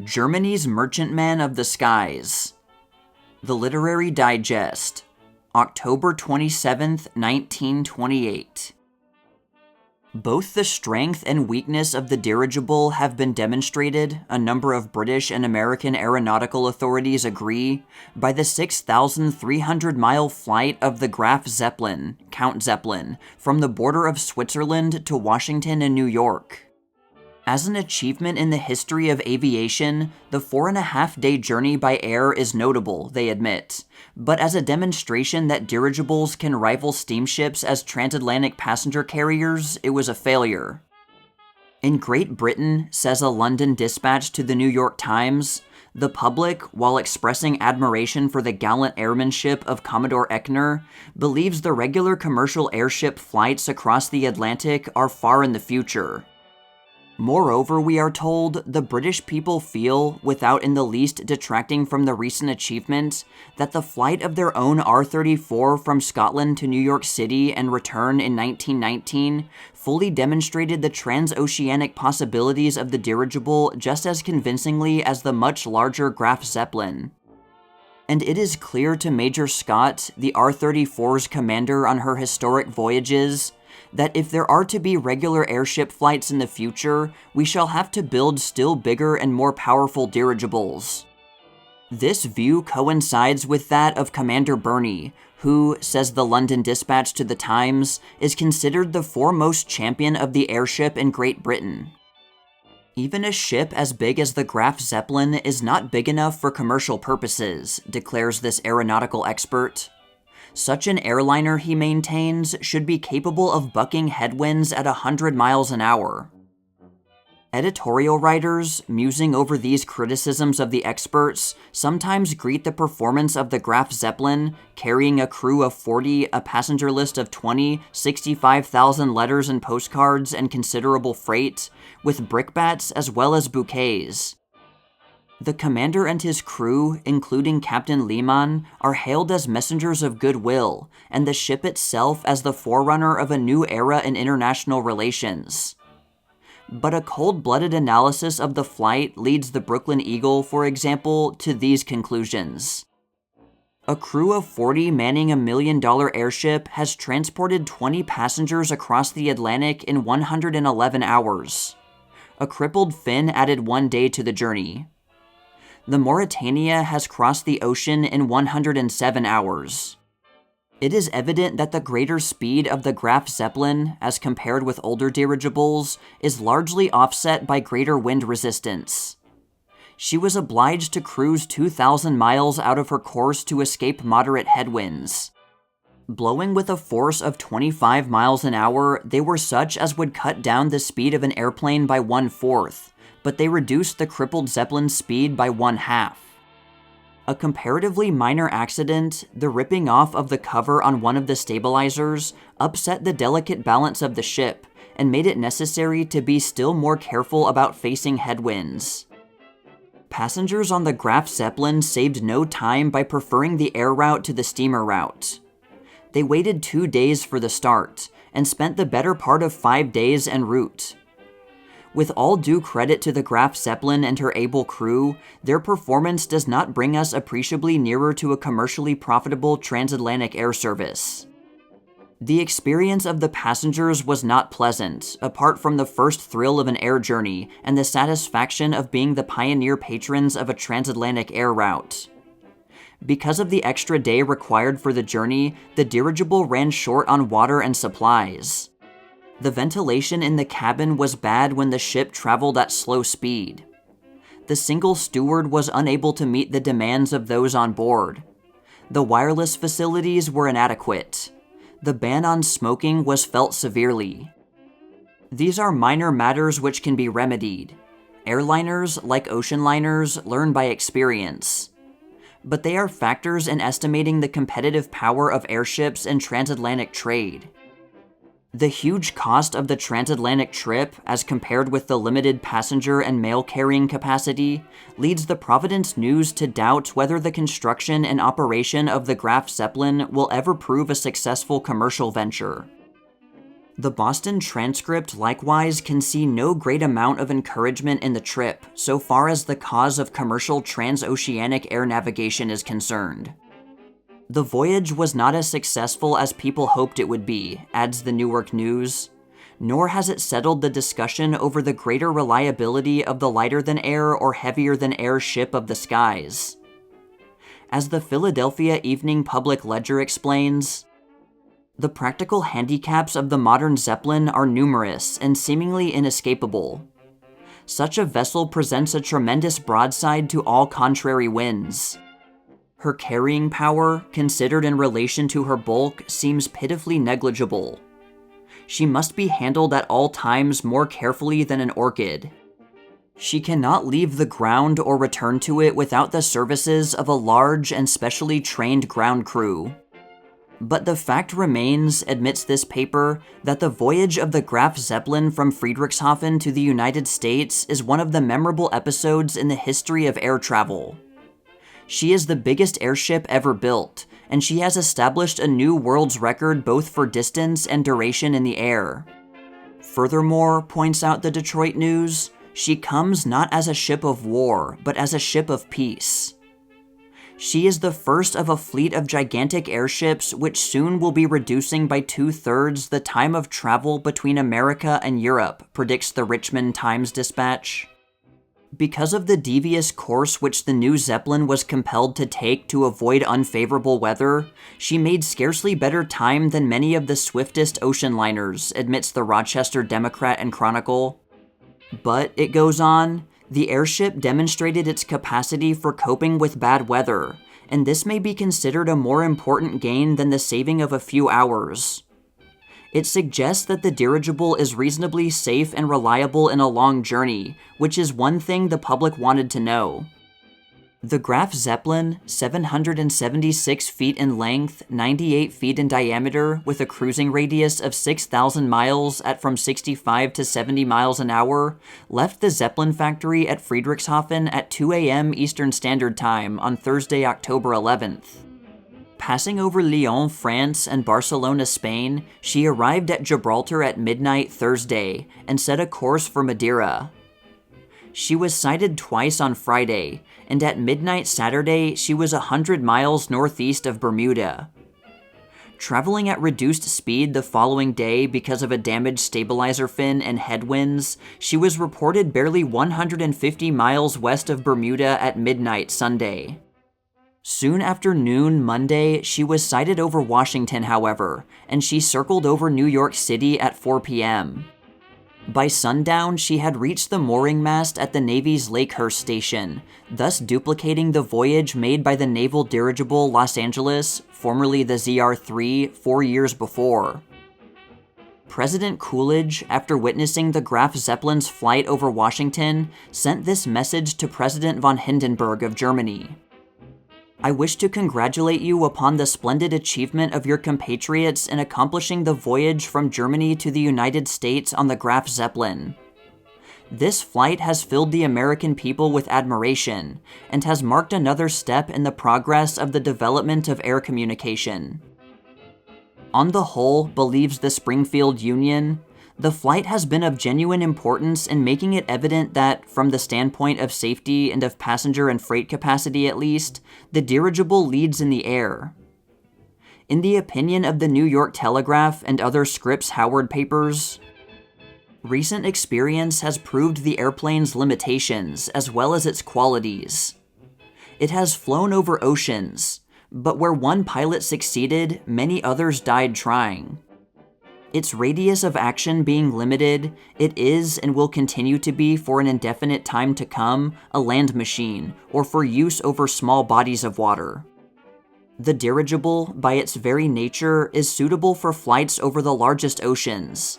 Germany's Merchantman of the Skies. The Literary Digest, October 27, 1928. Both the strength and weakness of the dirigible have been demonstrated, a number of British and American aeronautical authorities agree, by the 6,300-mile flight of the Graf Zeppelin, Count Zeppelin, from the border of Switzerland to Washington and New York. As an achievement in the history of aviation, the 4.5-day journey by air is notable, they admit, but as a demonstration that dirigibles can rival steamships as transatlantic passenger carriers, it was a failure. In Great Britain, says a London dispatch to the New York Times, the public, while expressing admiration for the gallant airmanship of Commodore Eckner, believes the regular commercial airship flights across the Atlantic are far in the future. Moreover, we are told, the British people feel, without in the least detracting from the recent achievement, that the flight of their own R-34 from Scotland to New York City and return in 1919 fully demonstrated the transoceanic possibilities of the dirigible just as convincingly as the much larger Graf Zeppelin. And it is clear to Major Scott, the R-34's commander on her historic voyages, that if there are to be regular airship flights in the future, we shall have to build still bigger and more powerful dirigibles. This view coincides with that of Commander Burney, who, says the London Dispatch to the Times, is considered the foremost champion of the airship in Great Britain. Even a ship as big as the Graf Zeppelin is not big enough for commercial purposes, declares this aeronautical expert. Such an airliner, he maintains, should be capable of bucking headwinds at 100 miles an hour. Editorial writers, musing over these criticisms of the experts, sometimes greet the performance of the Graf Zeppelin, carrying a crew of 40, a passenger list of 20, 65,000 letters and postcards, and considerable freight, with brickbats as well as bouquets. The commander and his crew, including Captain Lehmann, are hailed as messengers of goodwill, and the ship itself as the forerunner of a new era in international relations. But a cold-blooded analysis of the flight leads the Brooklyn Eagle, for example, to these conclusions. A crew of 40 manning a $1 million airship has transported 20 passengers across the Atlantic in 111 hours. A crippled Finn added 1 day to the journey. The Mauretania has crossed the ocean in 107 hours. It is evident that the greater speed of the Graf Zeppelin, as compared with older dirigibles, is largely offset by greater wind resistance. She was obliged to cruise 2,000 miles out of her course to escape moderate headwinds. Blowing with a force of 25 miles an hour, they were such as would cut down the speed of an airplane by 1/4. But they reduced the crippled Zeppelin's speed by 1/2. A comparatively minor accident, the ripping off of the cover on one of the stabilizers, upset the delicate balance of the ship and made it necessary to be still more careful about facing headwinds. Passengers on the Graf Zeppelin saved no time by preferring the air route to the steamer route. They waited 2 days for the start and spent the better part of 5 days en route. With all due credit to the Graf Zeppelin and her able crew, their performance does not bring us appreciably nearer to a commercially profitable transatlantic air service. The experience of the passengers was not pleasant, apart from the first thrill of an air journey and the satisfaction of being the pioneer patrons of a transatlantic air route. Because of the extra day required for the journey, the dirigible ran short on water and supplies. The ventilation in the cabin was bad when the ship traveled at slow speed. The single steward was unable to meet the demands of those on board. The wireless facilities were inadequate. The ban on smoking was felt severely. These are minor matters which can be remedied. Airliners, like ocean liners, learn by experience. But they are factors in estimating the competitive power of airships in transatlantic trade. The huge cost of the transatlantic trip, as compared with the limited passenger and mail carrying capacity, leads the Providence News to doubt whether the construction and operation of the Graf Zeppelin will ever prove a successful commercial venture. The Boston Transcript likewise can see no great amount of encouragement in the trip, so far as the cause of commercial transoceanic air navigation is concerned. The voyage was not as successful as people hoped it would be, adds the Newark News, nor has it settled the discussion over the greater reliability of the lighter-than-air or heavier-than-air ship of the skies. As the Philadelphia Evening Public Ledger explains, the practical handicaps of the modern Zeppelin are numerous and seemingly inescapable. Such a vessel presents a tremendous broadside to all contrary winds. Her carrying power, considered in relation to her bulk, seems pitifully negligible. She must be handled at all times more carefully than an orchid. She cannot leave the ground or return to it without the services of a large and specially trained ground crew. But the fact remains, admits this paper, that the voyage of the Graf Zeppelin from Friedrichshafen to the United States is one of the memorable episodes in the history of air travel. She is the biggest airship ever built, and she has established a new world's record both for distance and duration in the air. Furthermore, points out the Detroit News, she comes not as a ship of war, but as a ship of peace. She is the first of a fleet of gigantic airships which soon will be reducing by 2/3 the time of travel between America and Europe, predicts the Richmond Times-Dispatch. Because of the devious course which the new Zeppelin was compelled to take to avoid unfavorable weather, she made scarcely better time than many of the swiftest ocean liners, admits the Rochester Democrat and Chronicle. But, it goes on, the airship demonstrated its capacity for coping with bad weather, and this may be considered a more important gain than the saving of a few hours. It suggests that the dirigible is reasonably safe and reliable in a long journey, which is one thing the public wanted to know. The Graf Zeppelin, 776 feet in length, 98 feet in diameter, with a cruising radius of 6,000 miles at from 65 to 70 miles an hour, left the Zeppelin factory at Friedrichshafen at 2 a.m. Eastern Standard Time on Thursday, October 11th. Passing over Lyon, France, and Barcelona, Spain, she arrived at Gibraltar at midnight Thursday and set a course for Madeira. She was sighted twice on Friday, and at midnight Saturday, she was 100 miles northeast of Bermuda. Traveling at reduced speed the following day because of a damaged stabilizer fin and headwinds, she was reported barely 150 miles west of Bermuda at midnight Sunday. Soon after noon Monday, she was sighted over Washington, however, and she circled over New York City at 4 p.m. By sundown, she had reached the mooring mast at the Navy's Lakehurst station, thus duplicating the voyage made by the naval dirigible Los Angeles, formerly the ZR-3, 4 years before. President Coolidge, after witnessing the Graf Zeppelin's flight over Washington, sent this message to President von Hindenburg of Germany. I wish to congratulate you upon the splendid achievement of your compatriots in accomplishing the voyage from Germany to the United States on the Graf Zeppelin. This flight has filled the American people with admiration, and has marked another step in the progress of the development of air communication. On the whole, believes the Springfield Union, the flight has been of genuine importance in making it evident that, from the standpoint of safety and of passenger and freight capacity at least, the dirigible leads in the air. In the opinion of the New York Telegraph and other Scripps Howard papers, recent experience has proved the airplane's limitations as well as its qualities. It has flown over oceans, but where one pilot succeeded, many others died trying. Its radius of action being limited, it is and will continue to be for an indefinite time to come a land machine, or for use over small bodies of water. The dirigible, by its very nature, is suitable for flights over the largest oceans.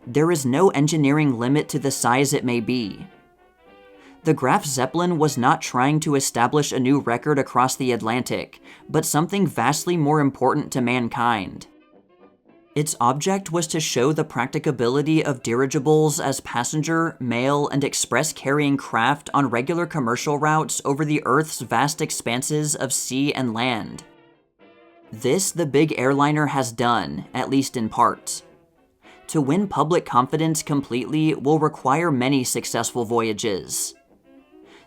There is no engineering limit to the size it may be. The Graf Zeppelin was not trying to establish a new record across the Atlantic, but something vastly more important to mankind. Its object was to show the practicability of dirigibles as passenger, mail, and express carrying craft on regular commercial routes over the Earth's vast expanses of sea and land. This the big airliner has done, at least in part. to win public confidence completely will require many successful voyages.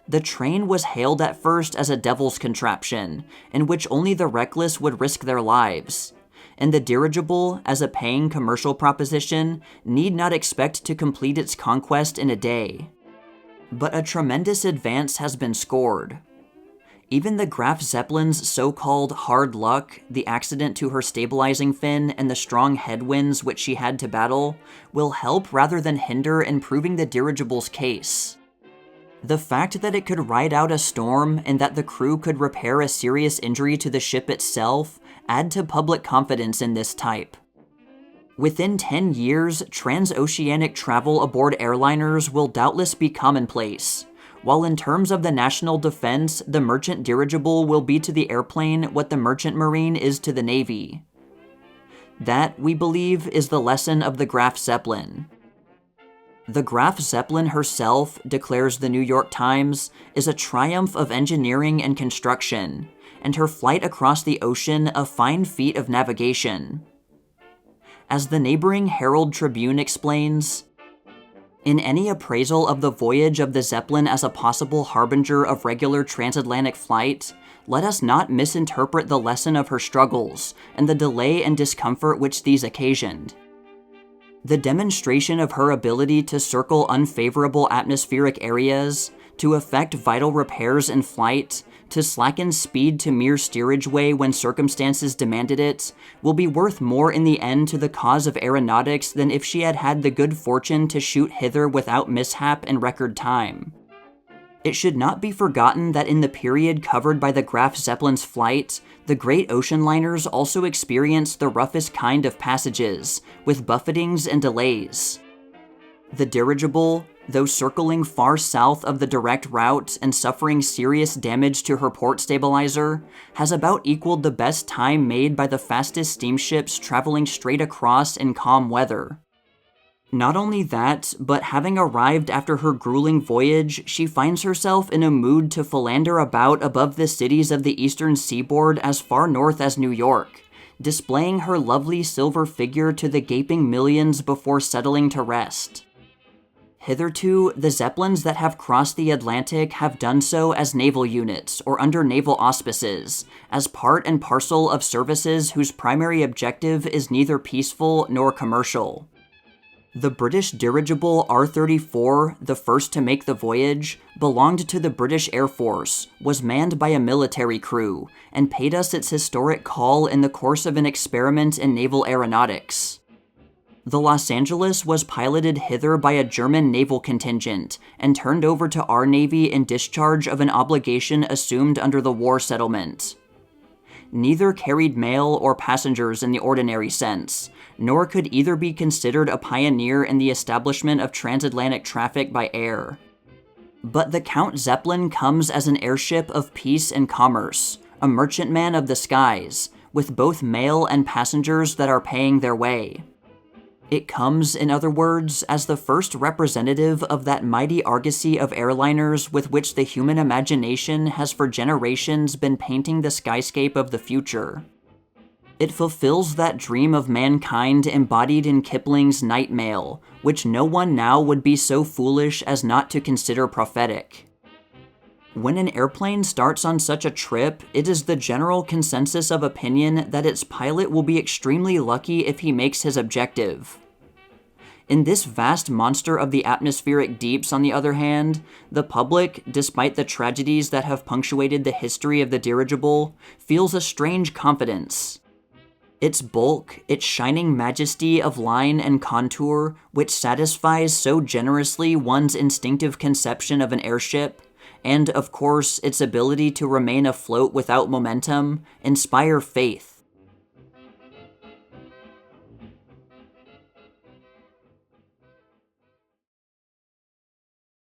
The train was hailed at first as a devil's contraption, in which only the reckless would risk their lives, and the dirigible, as a paying commercial proposition, need not expect to complete its conquest in a day. But a tremendous advance has been scored. Even the Graf Zeppelin's so-called hard luck, the accident to her stabilizing fin, and the strong headwinds which she had to battle, will help rather than hinder in proving the dirigible's case. The fact that it could ride out a storm and that the crew could repair a serious injury to the ship itself add to public confidence in this type. Within 10 years, transoceanic travel aboard airliners will doubtless be commonplace, while in terms of the national defense, the merchant dirigible will be to the airplane what the merchant marine is to the Navy. That, we believe, is the lesson of the Graf Zeppelin. The Graf Zeppelin herself, declares the New York Times, is a triumph of engineering and construction, and her flight across the ocean a fine feat of navigation. As the neighboring Herald Tribune explains, in any appraisal of the voyage of the Zeppelin as a possible harbinger of regular transatlantic flight, let us not misinterpret the lesson of her struggles and the delay and discomfort which these occasioned. The demonstration of her ability to circle unfavorable atmospheric areas, to effect vital repairs in flight, to slacken speed to mere steerage way when circumstances demanded it, will be worth more in the end to the cause of aeronautics than if she had had the good fortune to shoot hither without mishap in record time. It should not be forgotten that in the period covered by the Graf Zeppelin's flight, the great ocean liners also experienced the roughest kind of passages, with buffetings and delays. The dirigible, though circling far south of the direct route and suffering serious damage to her port stabilizer, has about equaled the best time made by the fastest steamships traveling straight across in calm weather. Not only that, but having arrived after her grueling voyage, she finds herself in a mood to philander about above the cities of the eastern seaboard as far north as New York, displaying her lovely silver figure to the gaping millions before settling to rest. Hitherto, the Zeppelins that have crossed the Atlantic have done so as naval units or under naval auspices, as part and parcel of services whose primary objective is neither peaceful nor commercial. The British dirigible R-34, the first to make the voyage, belonged to the British Air Force, was manned by a military crew, and paid us its historic call in the course of an experiment in naval aeronautics. The Los Angeles was piloted hither by a German naval contingent, and turned over to our Navy in discharge of an obligation assumed under the war settlement. Neither carried mail or passengers in the ordinary sense, nor could either be considered a pioneer in the establishment of transatlantic traffic by air. But the Count Zeppelin comes as an airship of peace and commerce, a merchantman of the skies, with both mail and passengers that are paying their way. It comes, in other words, as the first representative of that mighty argosy of airliners with which the human imagination has for generations been painting the skyscape of the future. It fulfills that dream of mankind embodied in Kipling's Night Mail, which no one now would be so foolish as not to consider prophetic. When an airplane starts on such a trip, it is the general consensus of opinion that its pilot will be extremely lucky if he makes his objective. In this vast monster of the atmospheric deeps, on the other hand, the public, despite the tragedies that have punctuated the history of the dirigible, feels a strange confidence. Its bulk, its shining majesty of line and contour, which satisfies so generously one's instinctive conception of an airship, and, of course, its ability to remain afloat without momentum, inspire faith.